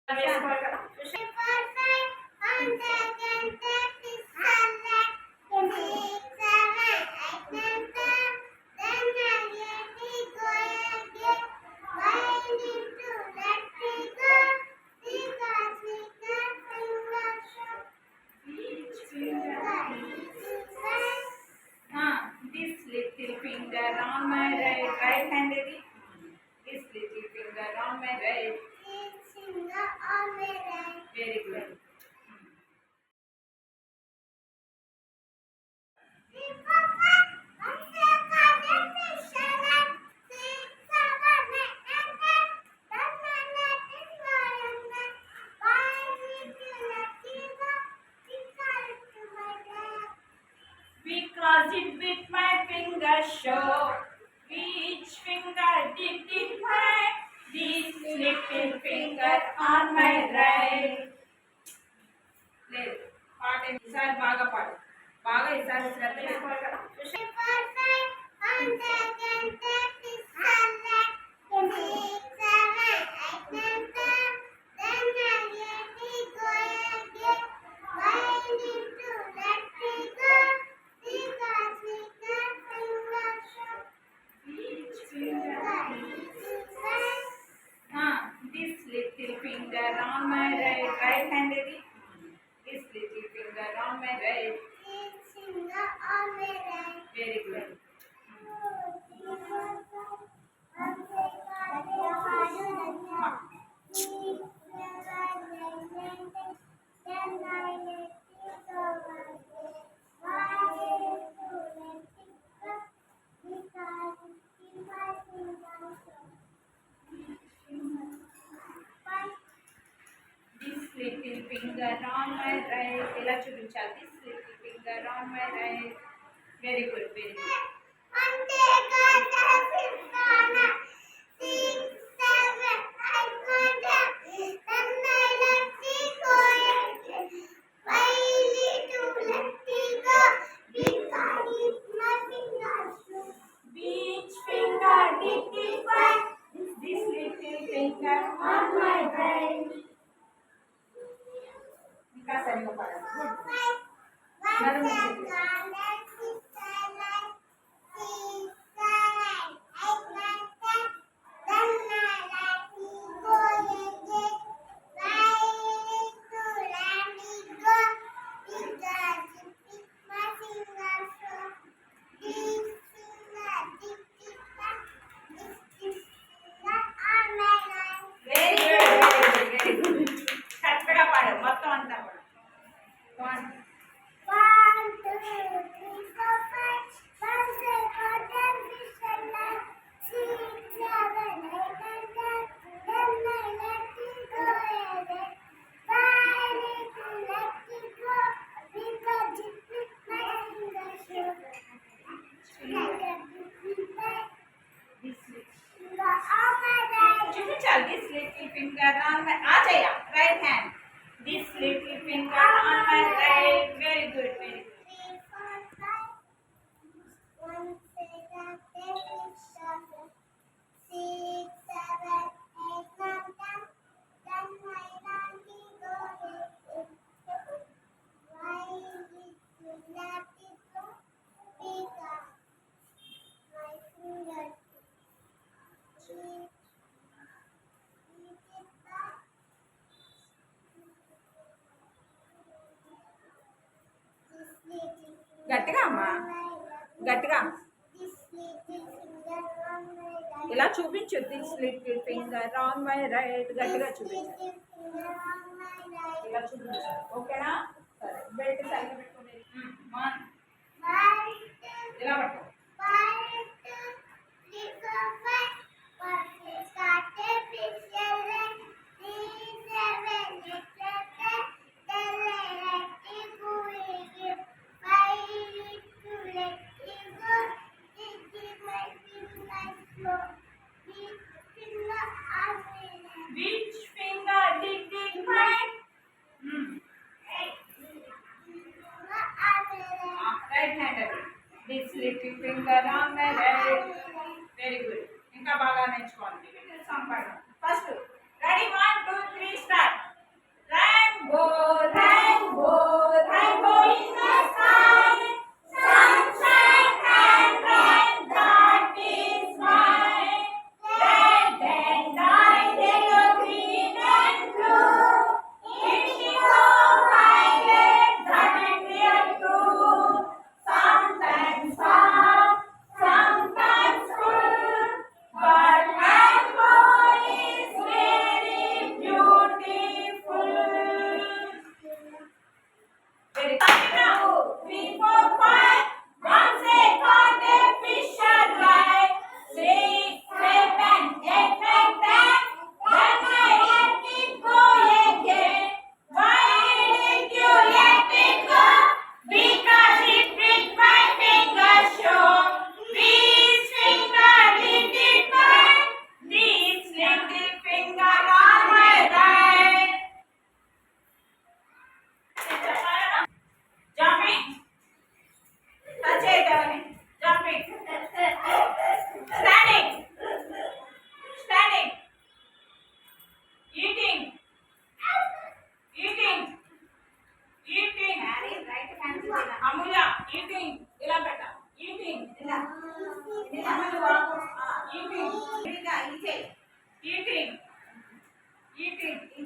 This little finger on my right hand, this little finger on my right. This finger on my right. Very good. Because it with my finger show which finger did it find. This little finger on my right. లేదు పాట ఈసారి బాగా పాడు బాగా ఈసారి శ్రద్ధ తీసుకోవాలి కదా. This little finger on my right hand, this little finger on my right. This finger on my right. Very good. Little finger on my right. ఎలా చూపించాలి? This little finger on my right. Very good, very good. Which finger did it find? This little finger on my right. ఇంకా సరిగా పాడాలి. మొత్తం అంతా కూడా 1 2 3 4 5 చూపించాలి. This little finger on my right hand. This little finger on my right. Very good, very good. 3 4 5 1 2 3 4 5 6 7 8 9 10 10 9 go why did you let it go? Because my finger గట్టిగా అమ్మా గట్టిగా ఇలా చూపించు. This little finger on my right. గట్టిగా చూపించు. ఇలా చూపించు. ఓకేనా? సరే బెల్ట్ సరిగ్గా పెట్టుకునేది. ఇలా పట్టు. Which finger did it find? Right handed. This little finger on my right. Very good. ఇంకా బాగా నేర్చుకోండి. సాంగ్ పాడదాం. First ready 1 2 3 start.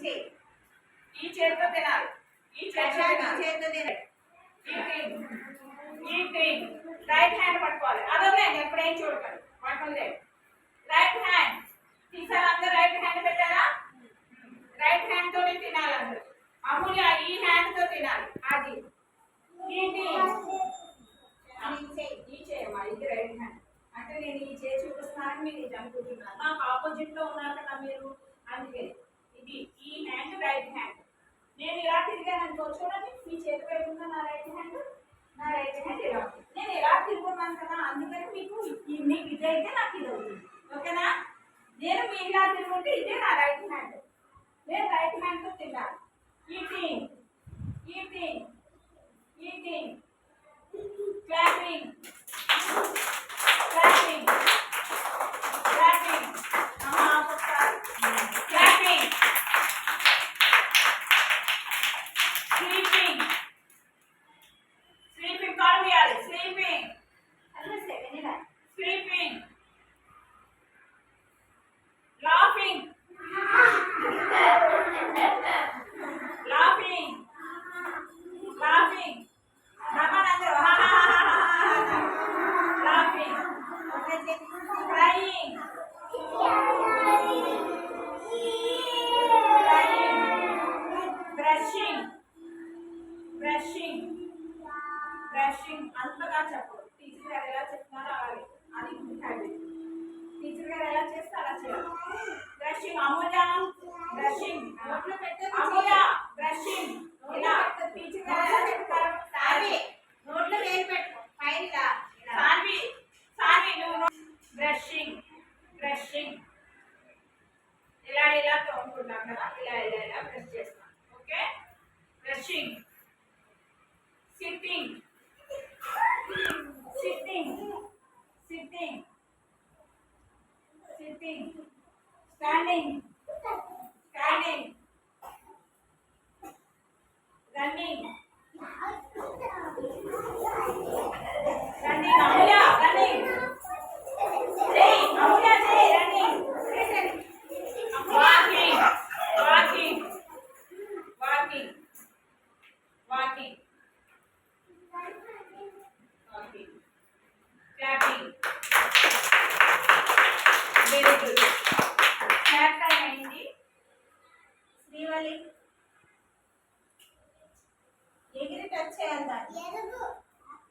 చేయి ఈ చేతితో తినాలి ఈ చేతితో తినాలి ఈటింగ్ రైట్ హ్యాండ్ పట్టుకోవాలి అదొకే ఎప్పుడేం చూడకండి పట్టుకోలేదు రైట్ హ్యాండ్ తీసారు అందరూ రైట్ హ్యాండ్ పెట్టారా రైట్ హ్యాండ్ తోనే తినాలి అందరూ అమూల్య ఈ హ్యాండ్ తో తినాలి అది ఈ చేయమ్మా ఇది రైట్ హ్యాండ్ అంటే నేను ఈ చేయి చూపిస్తున్నానని మీరు ఇది అనుకుంటున్నాను నాకు ఆపోజిట్ లో ఉన్నారు కదా మీరు అందుకే ఇది ఈ హ్యాండ్ రైట్ హ్యాండ్ నేను ఇలా తిరిగాను అనుకో చూడండి మీ చేతి వైపు ఉన్న నా రైట్ హ్యాండ్ ఇలా నేను ఎలా తిరుగుతున్నాను కదా అందుకని మీకు ఇది అయితే నాకు ఇది అవుతుంది ఓకేనా నేను మీ ఇలా తిరుగుంటే ఇదే నా రైట్ హ్యాండ్ నేను రైట్ హ్యాండ్ తో తింటాను eating eating eating clapping clapping clapping clapping sleeping sleeping call me out sleeping sleeping laughing laughing laughing laughing crying crying brushing brushing brushing అంతగా చెప్పు టీచర్ గారు ఎలా చెప్తున్నారో అలాగే అది హ్యాబిట్ టీచర్ గారు ఎలా చేస్తే అలా చేయాలి బ్రషింగ్ అమూల్య బ్రషింగ్ నోట్లో పెట్టే అమూల్య బ్రషింగ్ ఇలా టీచర్ గారు ఎలా చెప్తారు సావి నోట్లో వేలు పెట్టుకో పైన ఇలా సావి సావి నువ్వు బ్రషింగ్ బ్రషింగ్ ఇలా ఇలా తోముకుంటాం కదా ఇలా ఇలా ఇలా బ్రష్ చేస్తాం okay brushing sitting sitting sitting sitting standing standing running running amulya running say amulya say running walking walking walking walking walking clapping very good clap time అయింది శ్రీవల్లి ఎగిరి టచ్ చేయాలి దాన్ని